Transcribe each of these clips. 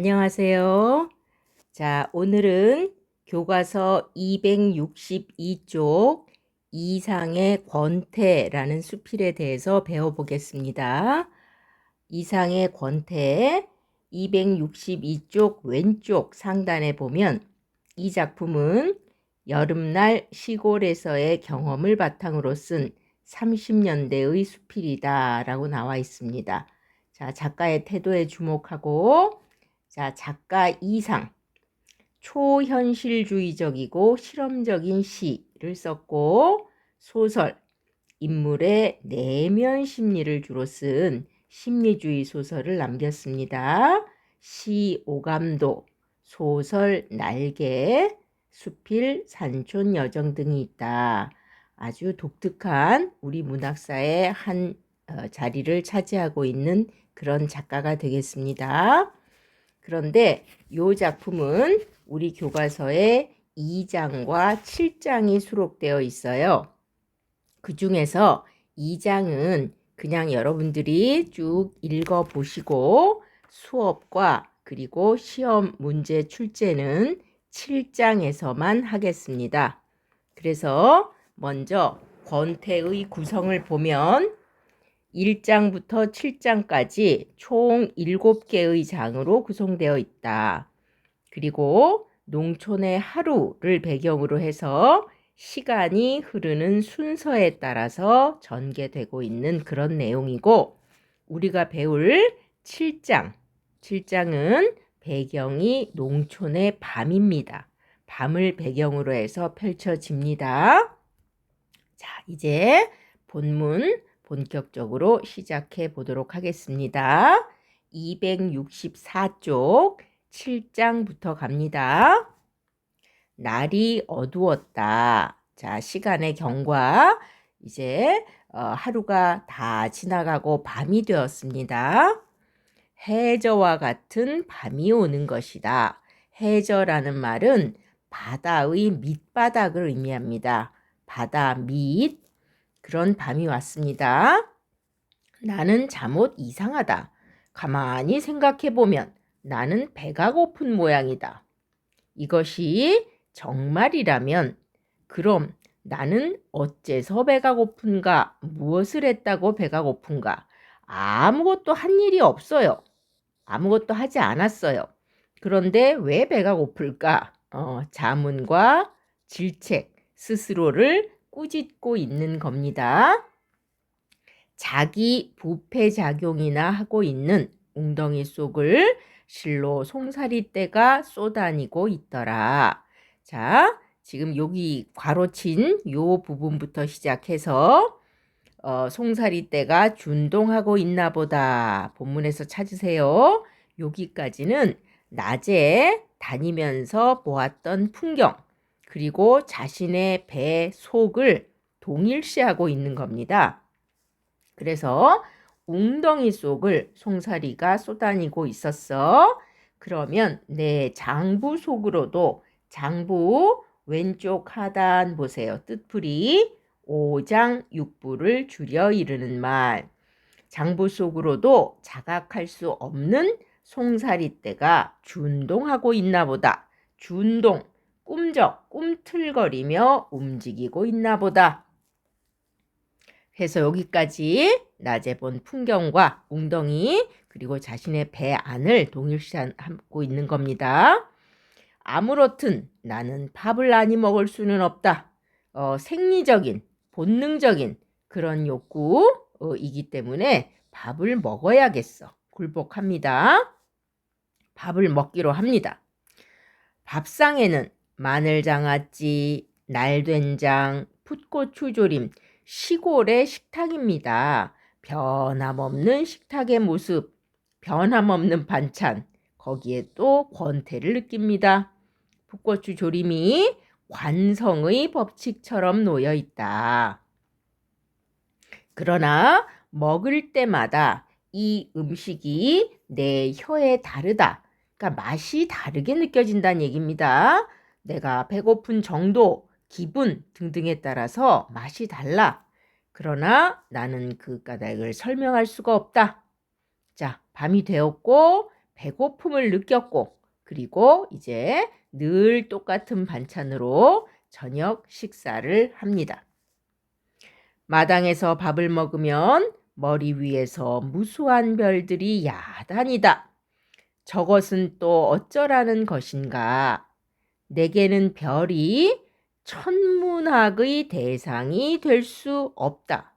안녕하세요. 자, 오늘은 교과서 262쪽 이상의 권태라는 수필에 대해서 배워보겠습니다. 이상의 권태 262쪽 왼쪽 상단에 보면 이 작품은 여름날 시골에서의 경험을 바탕으로 쓴 30년대의 수필이다 라고 나와 있습니다. 자, 작가의 태도에 주목하고, 자, 작가 이상 초현실주의적이고 실험적인 시를 썼고, 소설 인물의 내면 심리를 주로 쓴 심리주의 소설을 남겼습니다. 시 오감도, 소설 날개, 수필 산촌 여정 등이 있다. 아주 독특한 우리 문학사의 한 자리를 차지하고 있는 그런 작가가 되겠습니다. 그런데 이 작품은 우리 교과서에 2장과 7장이 수록되어 있어요. 그 중에서 2장은 그냥 여러분들이 쭉 읽어보시고 수업과 그리고 시험 문제 출제는 7장에서만 하겠습니다. 그래서 먼저 권태의 구성을 보면 1장부터 7장까지 총 7개의 장으로 구성되어 있다. 그리고 농촌의 하루를 배경으로 해서 시간이 흐르는 순서에 따라서 전개되고 있는 그런 내용이고, 우리가 배울 7장은 배경이 농촌의 밤입니다. 밤을 배경으로 해서 펼쳐집니다. 자, 이제 본문 본격적으로 시작해 보도록 하겠습니다. 264쪽 7장부터 갑니다. 날이 어두웠다. 자, 시간의 경과. 이제 하루가 다 지나가고 밤이 되었습니다. 해저와 같은 밤이 오는 것이다. 해저라는 말은 바다의 밑바닥을 의미합니다. 바다 밑, 그런 밤이 왔습니다. 나는 잠옷 이상하다. 가만히 생각해보면 나는 배가 고픈 모양이다. 이것이 정말이라면 그럼 나는 어째서 배가 고픈가? 무엇을 했다고 배가 고픈가? 아무것도 한 일이 없어요. 아무것도 하지 않았어요. 그런데 왜 배가 고플까? 자문과 질책, 스스로를 꾸짖고 있는 겁니다. 자기 부패작용이나 하고 있는 웅덩이 속을 실로 송사리떼가 쏘다니고 있더라. 자, 지금 여기 괄호친 요 부분부터 시작해서 송사리떼가 준동하고 있나 보다. 본문에서 찾으세요. 여기까지는 낮에 다니면서 보았던 풍경, 그리고 자신의 배 속을 동일시하고 있는 겁니다. 그래서 웅덩이 속을 송사리가 쏘다니고 있었어. 그러면 내 장부 속으로도, 장부 왼쪽 하단 보세요. 뜻풀이 5장 6부를 줄여 이르는 말. 장부 속으로도 자각할 수 없는 송사리떼가 준동하고 있나 보다. 준동, 꿈적, 꿈틀거리며 움직이고 있나 보다. 해서 여기까지 낮에 본 풍경과 웅덩이, 그리고 자신의 배 안을 동일시하고 있는 겁니다. 아무렇든 나는 밥을 많이 먹을 수는 없다. 생리적인, 본능적인 그런 욕구이기 때문에 밥을 먹어야겠어. 굴복합니다. 밥을 먹기로 합니다. 밥상에는 마늘장아찌, 날된장, 풋고추조림, 시골의 식탁입니다. 변함없는 식탁의 모습, 변함없는 반찬, 거기에 또 권태를 느낍니다. 풋고추 조림이 관성의 법칙처럼 놓여 있다. 그러나 먹을 때마다 이 음식이 내 혀에 다르다. 그러니까 맛이 다르게 느껴진다는 얘기입니다. 내가 배고픈 정도, 기분 등등에 따라서 맛이 달라. 그러나 나는 그 까닭을 설명할 수가 없다. 자, 밤이 되었고 배고픔을 느꼈고 그리고 이제 늘 똑같은 반찬으로 저녁 식사를 합니다. 마당에서 밥을 먹으면 머리 위에서 무수한 별들이 야단이다. 저것은 또 어쩌라는 것인가? 내게는 별이 천문학의 대상이 될 수 없다.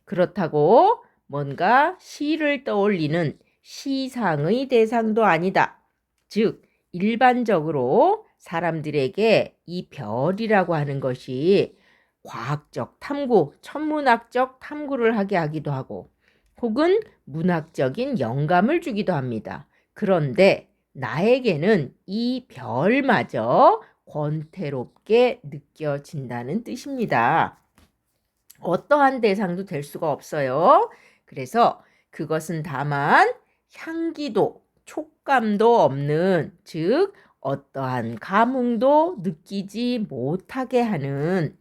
그렇다고 뭔가 시를 떠올리는 시상의 대상도 아니다. 즉, 일반적으로 사람들에게 이 별이라고 하는 것이 과학적 탐구, 천문학적 탐구를 하게 하기도 하고 혹은 문학적인 영감을 주기도 합니다. 그런데 나에게는 이 별마저 권태롭게 느껴진다는 뜻입니다. 어떠한 대상도 될 수가 없어요. 그래서 그것은 다만 향기도 촉감도 없는, 즉 어떠한 감흥도 느끼지 못하게 하는,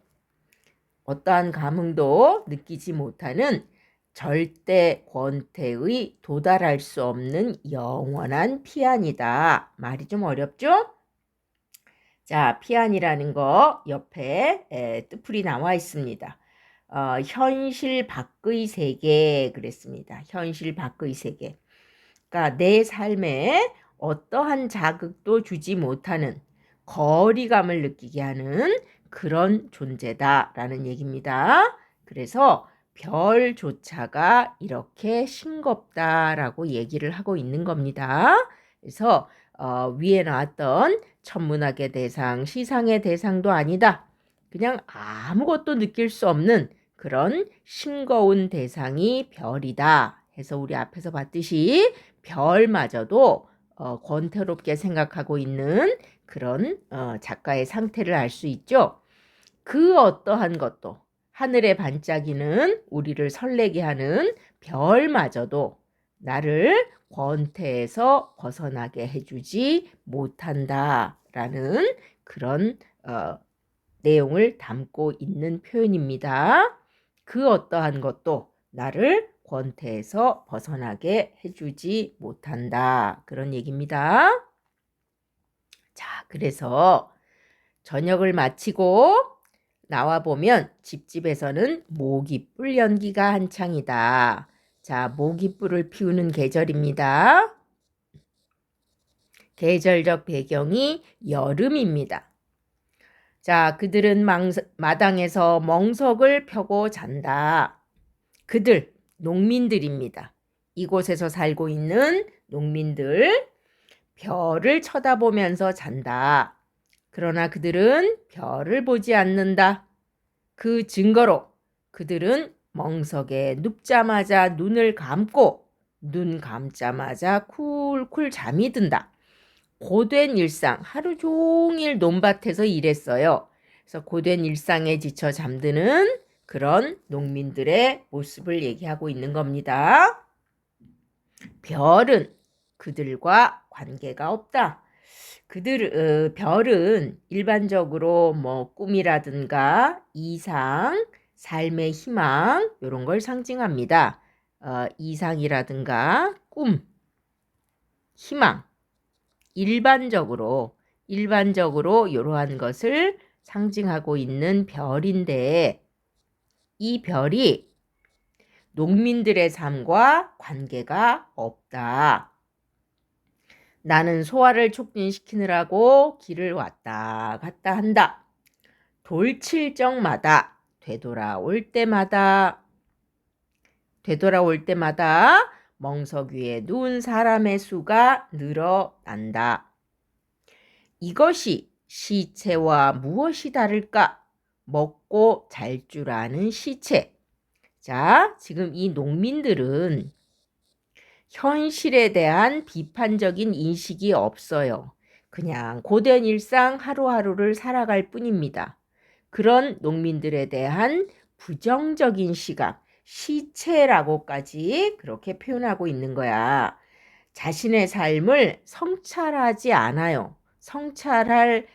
절대 권태의 도달할 수 없는 영원한 피안이다. 말이 좀 어렵죠? 자, 피안이라는 거 옆에 뜻풀이 나와 있습니다. 현실 밖의 세계 그랬습니다. 현실 밖의 세계. 그러니까 내 삶에 어떠한 자극도 주지 못하는, 거리감을 느끼게 하는 그런 존재다라는 얘기입니다. 그래서 별조차가 이렇게 싱겁다라고 얘기를 하고 있는 겁니다. 그래서 위에 나왔던 천문학의 대상, 시상의 대상도 아니다. 그냥 아무것도 느낄 수 없는 그런 싱거운 대상이 별이다 해서 우리 앞에서 봤듯이 별마저도 권태롭게 생각하고 있는 그런 작가의 상태를 알 수 있죠. 그 어떠한 것도, 하늘에 반짝이는 우리를 설레게 하는 별마저도 나를 권태에서 벗어나게 해주지 못한다라는 그런 내용을 담고 있는 표현입니다. 그 어떠한 것도 나를 권태에서 벗어나게 해주지 못한다. 그런 얘기입니다. 자, 그래서 저녁을 마치고 나와보면 집집에서는 모기불 연기가 한창이다. 자, 모기불을 피우는 계절입니다. 계절적 배경이 여름입니다. 자, 그들은 마당에서 멍석을 펴고 잔다. 그들, 농민들입니다. 이곳에서 살고 있는 농민들, 별을 쳐다보면서 잔다. 그러나 그들은 별을 보지 않는다. 그 증거로 그들은 멍석에 눕자마자 눈을 감고 눈 감자마자 쿨쿨 잠이 든다. 고된 일상, 하루 종일 논밭에서 일했어요. 그래서 고된 일상에 지쳐 잠드는 그런 농민들의 모습을 얘기하고 있는 겁니다. 별은 그들과 관계가 없다. 별은 일반적으로 꿈이라든가 이상, 삶의 희망 이런 걸 상징합니다. 이상이라든가 꿈, 희망, 일반적으로 이러한 것을 상징하고 있는 별인데 이 별이 농민들의 삶과 관계가 없다. 나는 소화를 촉진시키느라고 길을 왔다 갔다 한다. 돌칠 적마다 되돌아올 때마다 멍석 위에 누운 사람의 수가 늘어난다. 이것이 시체와 무엇이 다를까? 먹고 잘 줄 아는 시체. 자, 지금 이 농민들은 현실에 대한 비판적인 인식이 없어요. 그냥 고된 일상 하루하루를 살아갈 뿐입니다. 그런 농민들에 대한 부정적인 시각, 시체라고까지 그렇게 표현하고 있는 거야. 자신의 삶을 성찰하지 않아요. 성찰할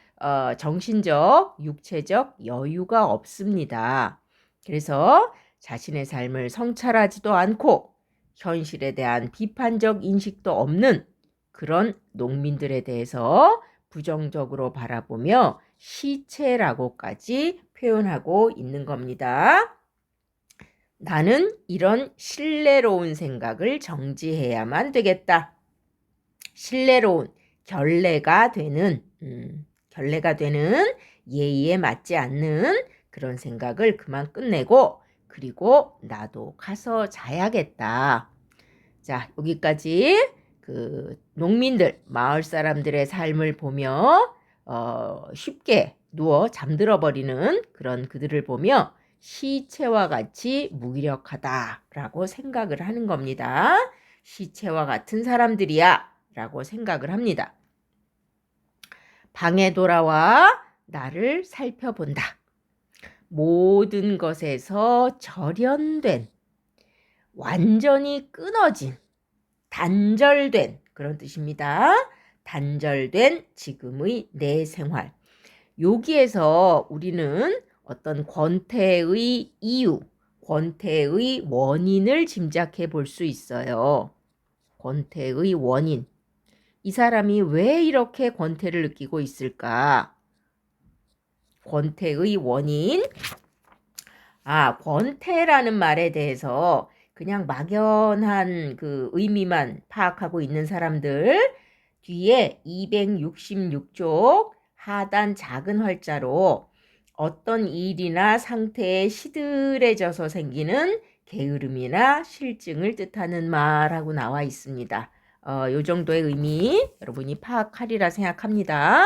정신적, 육체적 여유가 없습니다. 그래서 자신의 삶을 성찰하지도 않고 현실에 대한 비판적 인식도 없는 그런 농민들에 대해서 부정적으로 바라보며 시체라고까지 표현하고 있는 겁니다. 나는 이런 신뢰로운 생각을 정지해야만 되겠다. 신뢰로운, 결례가 되는 예의에 맞지 않는 그런 생각을 그만 끝내고, 그리고 나도 가서 자야겠다. 자, 여기까지 그 농민들, 마을 사람들의 삶을 보며 쉽게 누워 잠들어 버리는 그런 그들을 보며 시체와 같이 무기력하다라고 생각을 하는 겁니다. 시체와 같은 사람들이야 라고 생각을 합니다. 방에 돌아와 나를 살펴본다. 모든 것에서 절연된, 완전히 끊어진, 단절된 그런 뜻입니다. 단절된 지금의 내 생활. 여기에서 우리는 어떤 권태의 이유, 권태의 원인을 짐작해 볼 수 있어요. 권태의 원인. 이 사람이 왜 이렇게 권태를 느끼고 있을까? 권태의 원인. 권태라는 말에 대해서 그냥 막연한 그 의미만 파악하고 있는 사람들, 뒤에 266쪽 하단 작은 활자로 어떤 일이나 상태에 시들해져서 생기는 게으름이나 실증을 뜻하는 말하고 나와 있습니다. 요 정도의 의미 여러분이 파악하리라 생각합니다.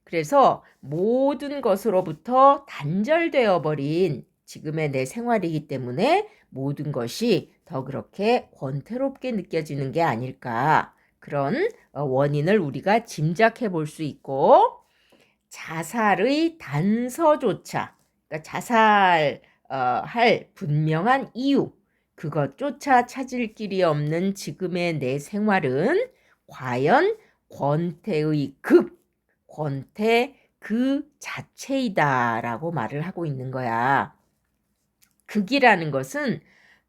그래서 모든 것으로부터 단절되어 버린 지금의 내 생활이기 때문에 모든 것이 더 그렇게 권태롭게 느껴지는 게 아닐까, 그런 원인을 우리가 짐작해 볼 수 있고, 자살의 단서조차, 그러니까 자살할 분명한 이유, 그것조차 찾을 길이 없는 지금의 내 생활은 과연 권태의 권태 그 자체이다라고 말을 하고 있는 거야. 극이라는 것은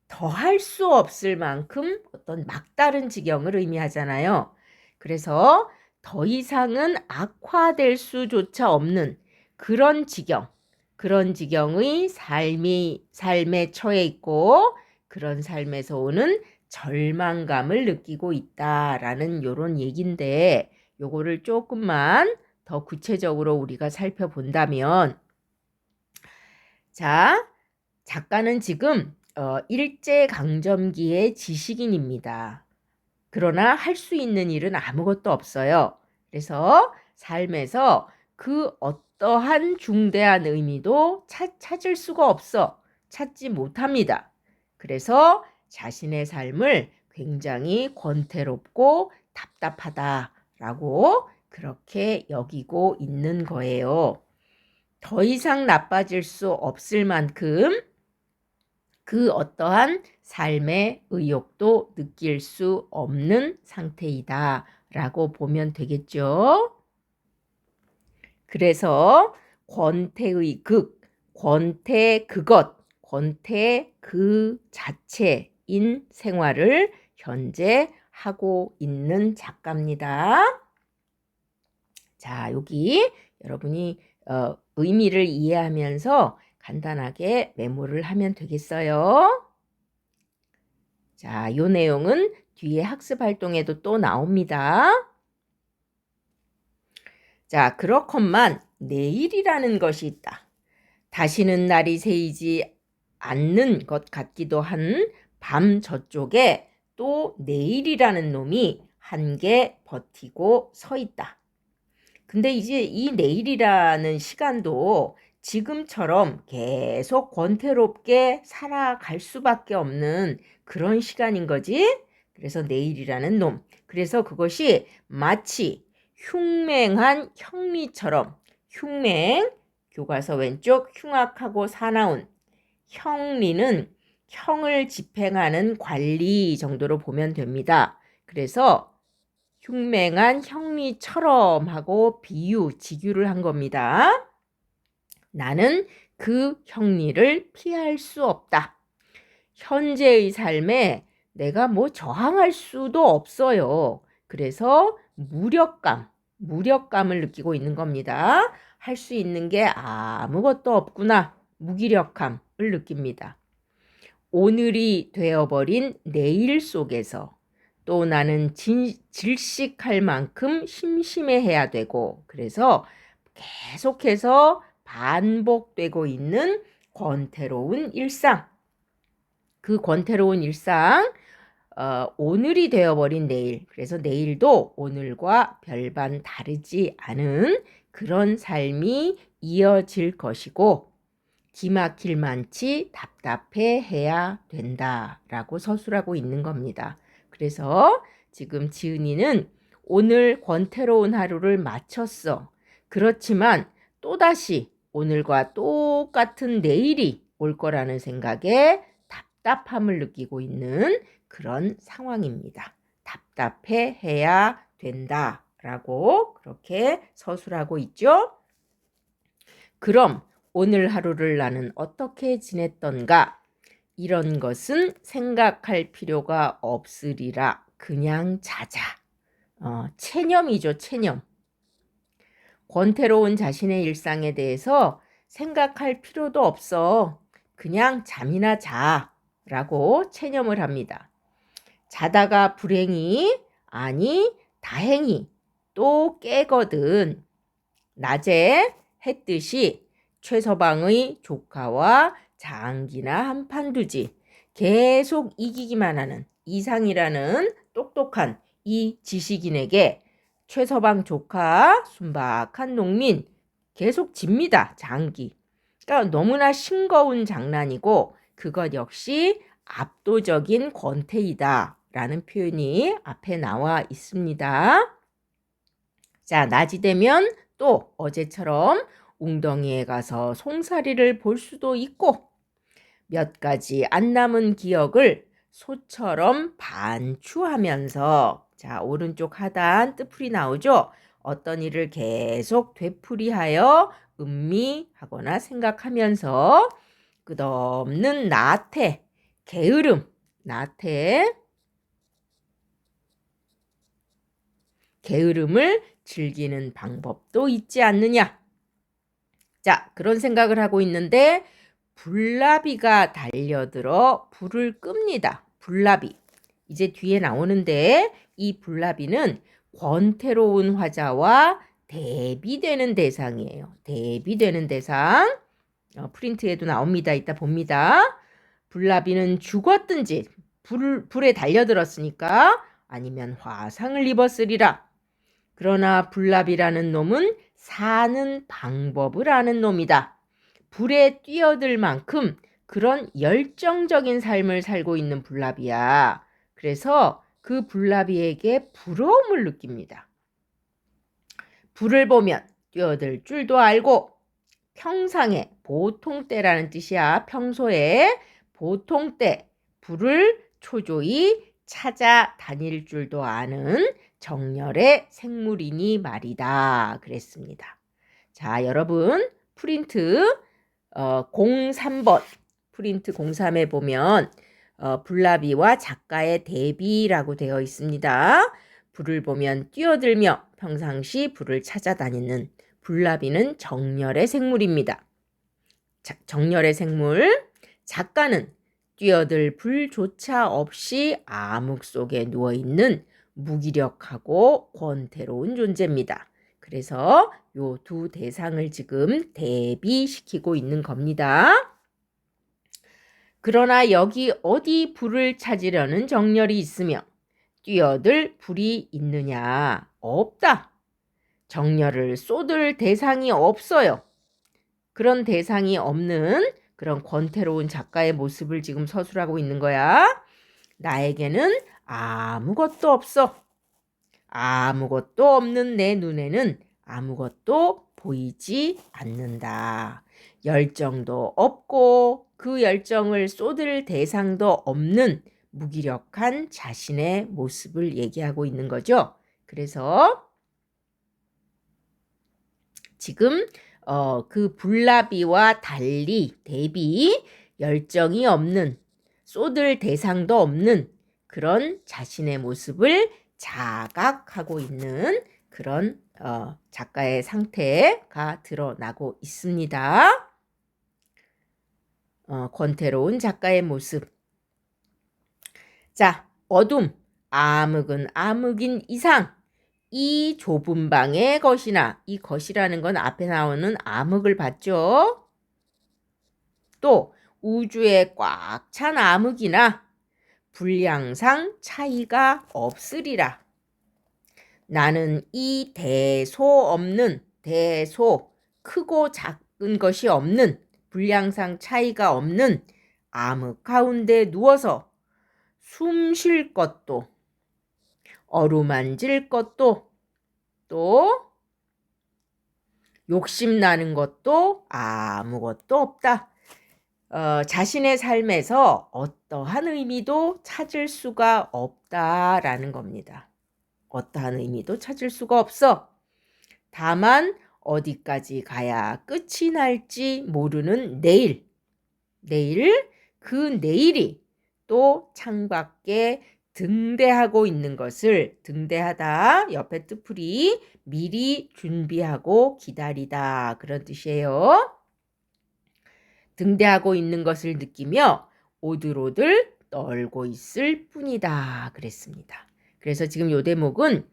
더할 수 없을 만큼 어떤 막다른 지경을 의미하잖아요. 그래서 더 이상은 악화될 수조차 없는 그런 지경, 그런 지경의 삶에 처해 있고, 그런 삶에서 오는 절망감을 느끼고 있다라는 요런 얘긴데, 요거를 조금만 더 구체적으로 우리가 살펴본다면, 자, 작가는 지금 일제강점기의 지식인입니다. 그러나 할 수 있는 일은 아무것도 없어요. 그래서 삶에서 그 어떠한 중대한 의미도 찾을 수가 없어. 찾지 못합니다. 그래서 자신의 삶을 굉장히 권태롭고 답답하다라고 그렇게 여기고 있는 거예요. 더 이상 나빠질 수 없을 만큼 그 어떠한 삶의 의욕도 느낄 수 없는 상태이다 라고 보면 되겠죠. 그래서 권태의 권태 권태 그 자체인 생활을 현재 하고 있는 작가입니다. 자, 여기 여러분이 의미를 이해하면서 간단하게 메모를 하면 되겠어요. 자, 이 내용은 뒤에 학습 활동에도 또 나옵니다. 자, 그렇건만 내일이라는 것이 있다. 다시는 날이 새이지 않는 것 같기도 한 밤 저쪽에 또 내일이라는 놈이 한 개 버티고 서 있다. 근데 이제 이 내일이라는 시간도 지금처럼 계속 권태롭게 살아갈 수밖에 없는 그런 시간인 거지. 그래서 내일이라는 놈. 그래서 그것이 마치 흉맹한 형리처럼, 흉맹, 교과서 왼쪽 흉악하고 사나운, 형리는 형을 집행하는 관리 정도로 보면 됩니다. 그래서 흉맹한 형리처럼 하고 직유를 한 겁니다. 나는 그 형리를 피할 수 없다. 현재의 삶에 내가 뭐 저항할 수도 없어요. 그래서 무력감을 느끼고 있는 겁니다. 할 수 있는 게 아무것도 없구나. 무기력함을 느낍니다. 오늘이 되어버린 내일 속에서 또 나는 질식할 만큼 심심해해야 되고, 그래서 계속해서 반복되고 있는 권태로운 일상. 그 권태로운 일상, 오늘이 되어버린 내일, 그래서 내일도 오늘과 별반 다르지 않은 그런 삶이 이어질 것이고, 기막힐 만치 답답해해야 된다라고 서술하고 있는 겁니다. 그래서 지금 지은이는 오늘 권태로운 하루를 마쳤어. 그렇지만 또다시 오늘과 똑같은 내일이 올 거라는 생각에 답답함을 느끼고 있는 그런 상황입니다. 답답해해야 된다라고 그렇게 서술하고 있죠. 그럼 오늘 하루를 나는 어떻게 지냈던가? 이런 것은 생각할 필요가 없으리라. 그냥 자자. 체념이죠, 체념. 권태로운 자신의 일상에 대해서 생각할 필요도 없어. 그냥 잠이나 자. 라고 체념을 합니다. 자다가 불행히, 아니 다행히 또 깨거든. 낮에 햇듯이 최서방의 조카와 장기나 한판 두지. 계속 이기기만 하는 이상이라는 똑똑한 이 지식인에게 최서방 조카, 순박한 농민 계속 집니다. 장기. 그러니까 너무나 싱거운 장난이고 그것 역시 압도적인 권태이다 라는 표현이 앞에 나와 있습니다. 자, 낮이 되면 또 어제처럼 웅덩이에 가서 송사리를 볼 수도 있고 몇 가지 안 남은 기억을 소처럼 반추하면서, 자, 오른쪽 하단 뜻풀이 나오죠? 어떤 일을 계속 되풀이하여 음미하거나 생각하면서 끝없는 나태, 게으름, 게으름을 즐기는 방법도 있지 않느냐. 자, 그런 생각을 하고 있는데 불나비가 달려들어 불을 끕니다. 불나비. 이제 뒤에 나오는데 이 불나비는 권태로운 화자와 대비되는 대상이에요. 대비되는 대상. 프린트에도 나옵니다. 이따 봅니다. 불나비는 죽었든지 불에 달려들었으니까 아니면 화상을 입었으리라. 그러나 불나비라는 놈은 사는 방법을 아는 놈이다. 불에 뛰어들 만큼 그런 열정적인 삶을 살고 있는 불나비야. 그래서 그 불나비에게 부러움을 느낍니다. 불을 보면 뛰어들 줄도 알고 평상에, 보통 때라는 뜻이야. 평소에 보통 때 불을 초조히 찾아다닐 줄도 아는 정열의 생물이니 말이다. 그랬습니다. 자, 여러분 프린트 03번 프린트 03에 보면 불나비와 작가의 대비라고 되어 있습니다. 불을 보면 뛰어들며 평상시 불을 찾아다니는 불나비는 정열의 생물입니다. 정열의 생물, 작가는 뛰어들 불조차 없이 암흑 속에 누워있는 무기력하고 권태로운 존재입니다. 그래서 요 두 대상을 지금 대비시키고 있는 겁니다. 그러나 여기 어디 불을 찾으려는 정열이 있으며 뛰어들 불이 있느냐? 없다. 정열을 쏟을 대상이 없어요. 그런 대상이 없는 그런 권태로운 작가의 모습을 지금 서술하고 있는 거야. 나에게는 아무것도 없어. 아무것도 없는 내 눈에는 아무것도 보이지 않는다. 열정도 없고 그 열정을 쏟을 대상도 없는 무기력한 자신의 모습을 얘기하고 있는 거죠. 그래서 지금 그 불나비와 달리 대비 열정이 없는, 쏟을 대상도 없는 그런 자신의 모습을 자각하고 있는 그런 작가의 상태가 드러나고 있습니다. 권태로운 작가의 모습. 자, 어둠. 암흑은 암흑인 이상. 이 좁은 방의 것이나, 이 것이라는 건 앞에 나오는 암흑을 봤죠. 또 우주에 꽉 찬 암흑이나 분량상 차이가 없으리라. 나는 이 대소, 크고 작은 것이 없는, 분량상 차이가 없는 암흑 가운데 누워서 숨 쉴 것도, 어루만질 것도, 또 욕심나는 것도 아무것도 없다. 자신의 삶에서 어떠한 의미도 찾을 수가 없다라는 겁니다. 어떠한 의미도 찾을 수가 없어. 다만 어디까지 가야 끝이 날지 모르는 내일, 그 내일이 또 창밖에 등대하고 있는 것을, 등대하다 옆에 뜻풀이 미리 준비하고 기다리다, 그런 뜻이에요. 등대하고 있는 것을 느끼며 오들오들 떨고 있을 뿐이다 그랬습니다. 그래서 지금 요 대목은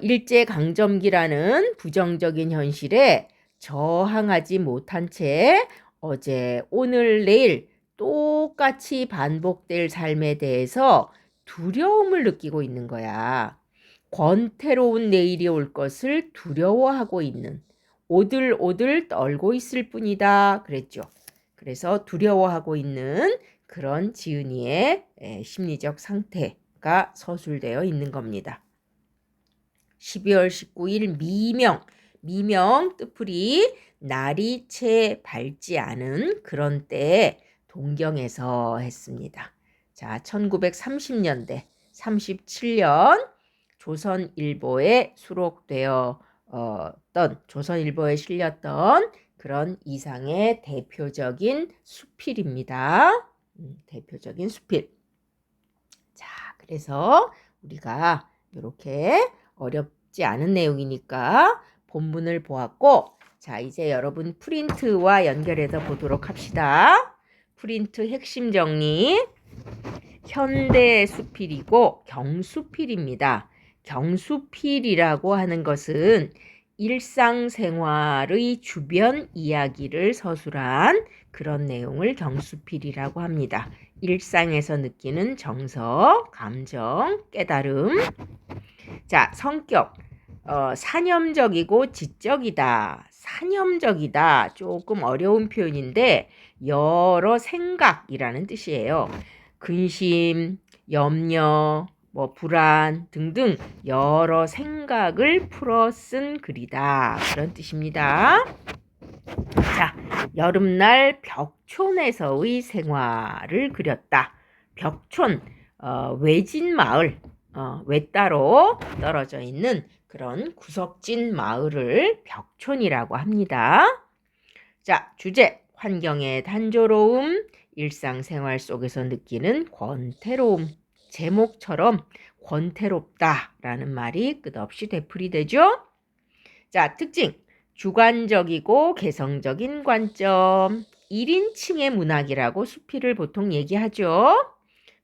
일제강점기라는 부정적인 현실에 저항하지 못한 채 어제, 오늘, 내일 똑같이 반복될 삶에 대해서 두려움을 느끼고 있는 거야. 권태로운 내일이 올 것을 두려워하고 있는, 오들오들 떨고 있을 뿐이다 그랬죠. 그래서 두려워하고 있는 그런 지은이의 심리적 상태가 서술되어 있는 겁니다. 12월 19일 미명 뜻풀이 날이 채 밝지 않은 그런 때에 동경에서 했습니다. 자, 1930년대 37년 조선일보에 수록되어 조선일보에 실렸던 그런 이상의 대표적인 수필입니다. 대표적인 수필. 자, 그래서 우리가 이렇게 어렵지 않은 내용이니까 본문을 보았고, 자, 이제 여러분 프린트와 연결해서 보도록 합시다. 프린트 핵심 정리. 현대 수필이고 경수필입니다. 경수필이라고 하는 것은 일상생활의 주변 이야기를 서술한 그런 내용을 경수필이라고 합니다. 일상에서 느끼는 정서, 감정, 깨달음. 자, 성격. 사념적이고 지적이다. 사념적이다. 조금 어려운 표현인데 여러 생각이라는 뜻이에요. 근심, 염려, 불안 등등 여러 생각을 풀어 쓴 글이다. 그런 뜻입니다. 자, 여름날 벽촌에서의 생활을 그렸다. 벽촌, 외진 마을, 외따로 떨어져 있는 그런 구석진 마을을 벽촌이라고 합니다. 자, 주제, 환경의 단조로움, 일상생활 속에서 느끼는 권태로움. 제목처럼 권태롭다라는 말이 끝없이 되풀이되죠. 자, 특징, 주관적이고 개성적인 관점. 1인칭의 문학이라고 수필을 보통 얘기하죠.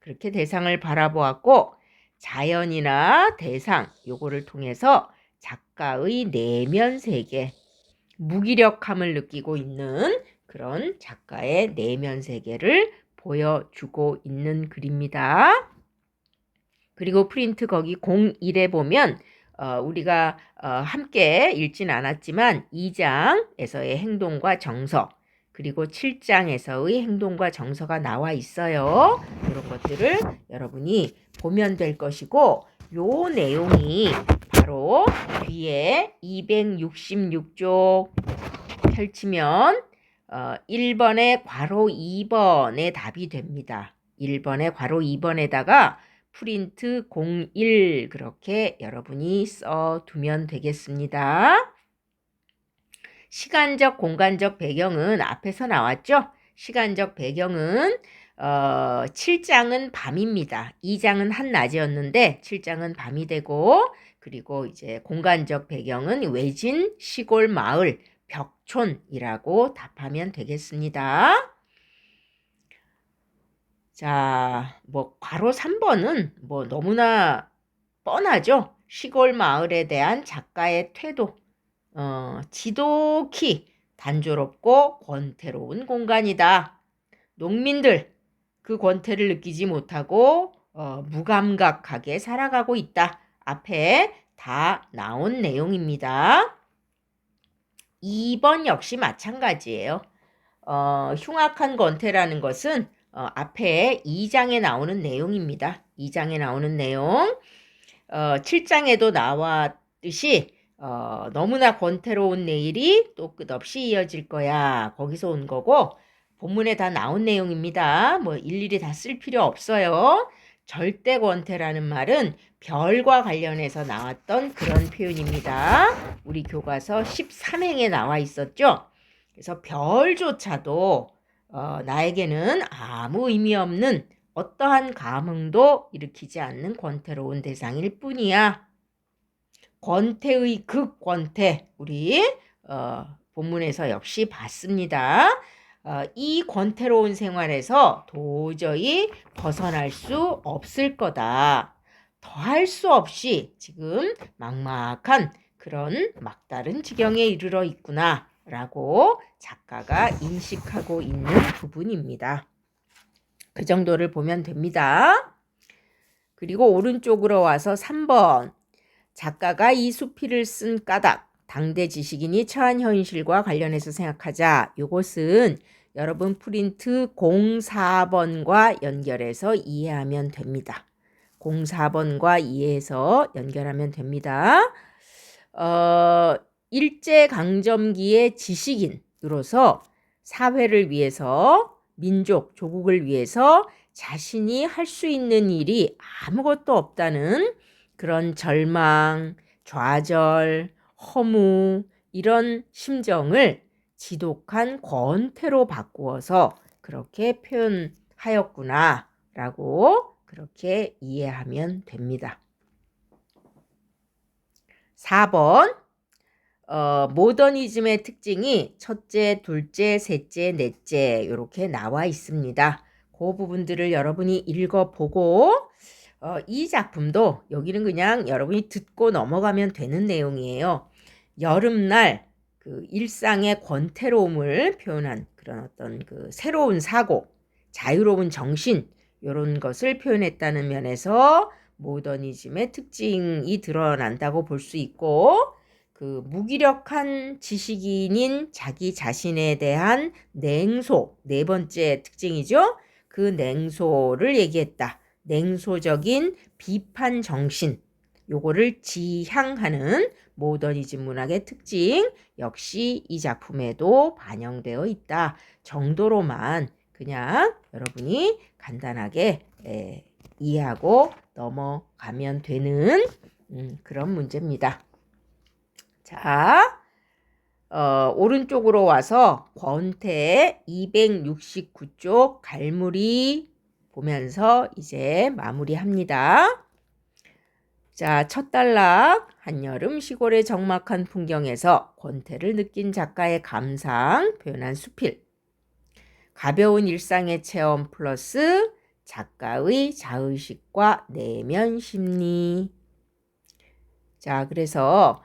그렇게 대상을 바라보았고, 자연이나 대상, 요거를 통해서 작가의 내면 세계, 무기력함을 느끼고 있는 그런 작가의 내면 세계를 보여주고 있는 글입니다. 그리고 프린트 거기 01에 보면 우리가 함께 읽진 않았지만 2장에서의 행동과 정서, 그리고 7장에서의 행동과 정서가 나와 있어요. 이런 것들을 여러분이 보면 될 것이고, 요 내용이 바로 뒤에 266쪽 펼치면 1번에 괄호 2번의 답이 됩니다. 1번에 괄호 2번에다가 프린트 01 그렇게 여러분이 써두면 되겠습니다. 시간적, 공간적 배경은 앞에서 나왔죠? 시간적 배경은 7장은 밤입니다. 2장은 한낮이었는데 7장은 밤이 되고 그리고 이제 공간적 배경은 외진 시골 마을 벽촌이라고 답하면 되겠습니다. 자, 뭐 괄호 3번은 뭐 너무나 뻔하죠. 시골 마을에 대한 작가의 태도, 지독히 단조롭고 권태로운 공간이다. 농민들 그 권태를 느끼지 못하고 무감각하게 살아가고 있다. 앞에 다 나온 내용입니다. 2번 역시 마찬가지예요. 흉악한 권태라는 것은 앞에 2장에 나오는 내용입니다. 2장에 나오는 내용. 7장에도 나왔듯이 너무나 권태로운 내일이 또 끝없이 이어질 거야. 거기서 온 거고 본문에 다 나온 내용입니다. 뭐 일일이 다 쓸 필요 없어요. 절대 권태라는 말은 별과 관련해서 나왔던 그런 표현입니다. 우리 교과서 13행에 나와 있었죠. 그래서 별조차도 나에게는 아무 의미 없는 어떠한 감흥도 일으키지 않는 권태로운 대상일 뿐이야. 권태의 극권태 우리 본문에서 역시 봤습니다. 이 권태로운 생활에서 도저히 벗어날 수 없을 거다. 더할 수 없이 지금 막막한 그런 막다른 지경에 이르러 있구나 라고 작가가 인식하고 있는 부분입니다. 그 정도를 보면 됩니다. 그리고 오른쪽으로 와서 3번 작가가 이 수필을 쓴 까닭 당대 지식인이 처한 현실과 관련해서 생각하자. 이것은 여러분 프린트 04번과 연결해서 이해하면 됩니다. 04번과 이해해서 연결하면 됩니다. 일제강점기의 지식인으로서 사회를 위해서 민족, 조국을 위해서 자신이 할 수 있는 일이 아무것도 없다는 그런 절망, 좌절, 허무 이런 심정을 지독한 권태로 바꾸어서 그렇게 표현하였구나 라고 그렇게 이해하면 됩니다. 4번 모더니즘의 특징이 첫째, 둘째, 셋째, 넷째 이렇게 나와 있습니다. 그 부분들을 여러분이 읽어보고 이 작품도 여기는 그냥 여러분이 듣고 넘어가면 되는 내용이에요. 여름날 그 일상의 권태로움을 표현한 그런 어떤 그 새로운 사고, 자유로운 정신 이런 것을 표현했다는 면에서 모더니즘의 특징이 드러난다고 볼 수 있고 그 무기력한 지식인인 자기 자신에 대한 냉소, 네 번째 특징이죠. 그 냉소를 얘기했다. 냉소적인 비판 정신, 요거를 지향하는 모더니즘 문학의 특징 역시 이 작품에도 반영되어 있다 정도로만 그냥 여러분이 간단하게 이해하고 넘어가면 되는 그런 문제입니다. 자, 오른쪽으로 와서 권태 269쪽 갈무리 보면서 이제 마무리합니다. 자, 첫 단락 한여름 시골의 적막한 풍경에서 권태를 느낀 작가의 감상 표현한 수필. 가벼운 일상의 체험 플러스 작가의 자의식과 내면 심리. 자, 그래서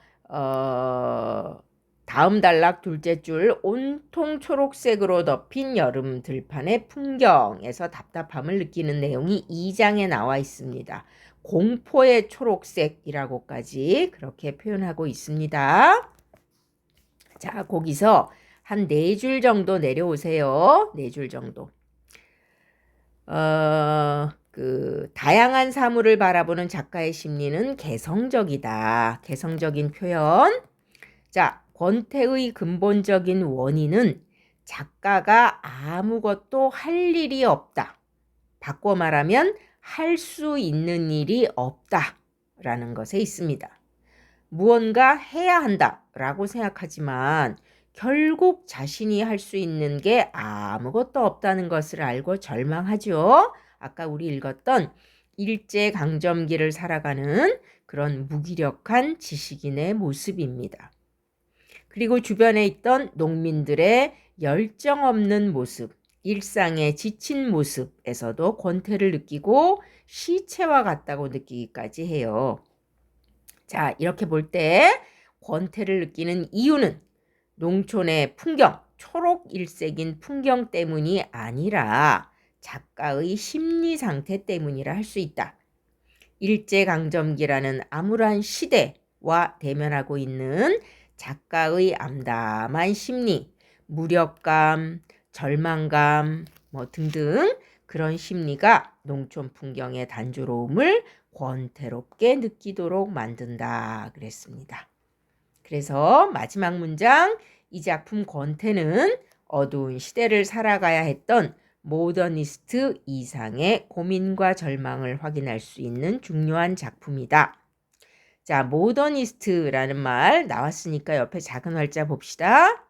다음 단락 둘째 줄 온통 초록색으로 덮인 여름 들판의 풍경에서 답답함을 느끼는 내용이 2장에 나와 있습니다. 공포의 초록색이라고까지 그렇게 표현하고 있습니다. 자, 거기서 한 4줄 정도 내려오세요. 4줄 정도. 다양한 사물을 바라보는 작가의 심리는 개성적이다. 개성적인 표현. 자, 권태의 근본적인 원인은 작가가 아무것도 할 일이 없다. 바꿔 말하면 할 수 있는 일이 없다라는 것에 있습니다. 무언가 해야 한다라고 생각하지만 결국 자신이 할 수 있는 게 아무것도 없다는 것을 알고 절망하죠. 아까 우리 읽었던 일제강점기를 살아가는 그런 무기력한 지식인의 모습입니다. 그리고 주변에 있던 농민들의 열정 없는 모습, 일상에 지친 모습에서도 권태를 느끼고 시체와 같다고 느끼기까지 해요. 자, 이렇게 볼 때 권태를 느끼는 이유는 농촌의 풍경, 초록 일색인 풍경 때문이 아니라 작가의 심리 상태 때문이라 할 수 있다. 일제강점기라는 암울한 시대와 대면하고 있는 작가의 암담한 심리, 무력감, 절망감 등등 그런 심리가 농촌 풍경의 단조로움을 권태롭게 느끼도록 만든다 그랬습니다. 그래서 마지막 문장, 이 작품 권태는 어두운 시대를 살아가야 했던 모더니스트 이상의 고민과 절망을 확인할 수 있는 중요한 작품이다. 자, 모더니스트라는 말 나왔으니까 옆에 작은 활자 봅시다.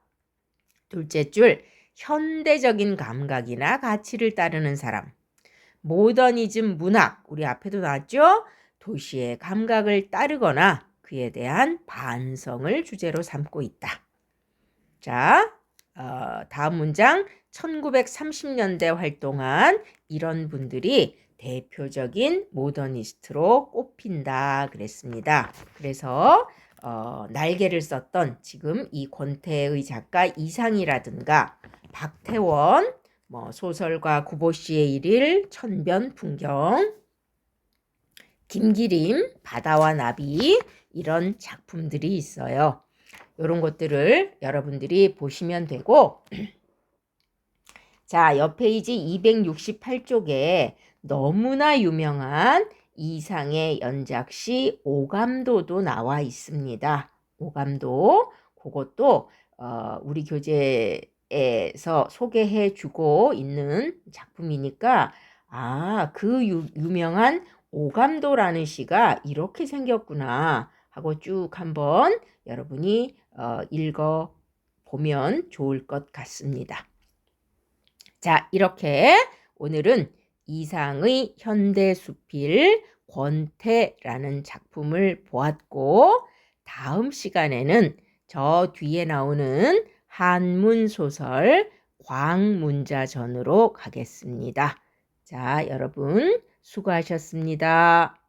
둘째 줄, 현대적인 감각이나 가치를 따르는 사람. 모더니즘 문학, 우리 앞에도 나왔죠? 도시의 감각을 따르거나 그에 대한 반성을 주제로 삼고 있다. 자, 다음 문장, 1930년대 활동한 이런 분들이 대표적인 모더니스트로 꼽힌다 그랬습니다. 그래서 날개를 썼던 지금 이 권태의 작가 이상이라든가 박태원, 소설가 구보씨의 일일, 천변 풍경, 김기림, 바다와 나비 이런 작품들이 있어요. 이런 것들을 여러분들이 보시면 되고 자, 옆 페이지 268쪽에 너무나 유명한 이상의 연작시 오감도도 나와 있습니다. 오감도, 그것도 우리 교재에서 소개해 주고 있는 작품이니까 그 유명한 오감도라는 시가 이렇게 생겼구나 하고 쭉 한번 여러분이 읽어보면 좋을 것 같습니다. 자, 이렇게 오늘은 이상의 현대수필 권태라는 작품을 보았고 다음 시간에는 저 뒤에 나오는 한문소설 광문자전으로 가겠습니다. 자, 여러분 수고하셨습니다.